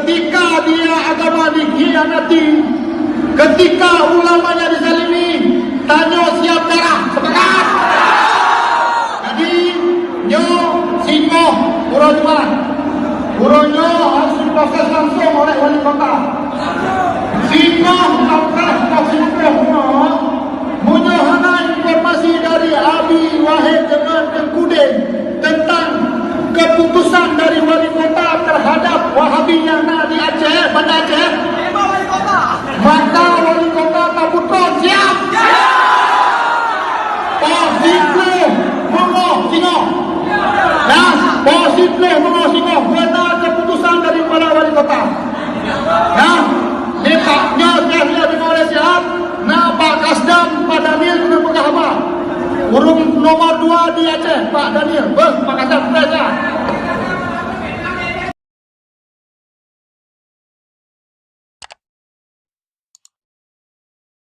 ketika dia agama dikhianati, ketika ulamanya dizalimi, tanya siap darah, sepakat? Jadi nyo singo buronyo harus diproses langsung oleh wali kota. Singo apakah posisinya menyahana informasi dari Abi Wahid dengan Tengkudin tentang keputusan dari wali kota terhadap Wahabi yang ada di Aceh, Banda Aceh. Maka wali kota Kaputron siap. Positif mengoh singo. Ya, positif mengoh singo. Benar keputusan daripada wali kota. Ya, letaknya dia dimulai siap. Pak Kasdam, Pak Daniel kena pegah apa? Urung nomor 2 di Aceh, Pak Daniel. Pak Kasdam, saya.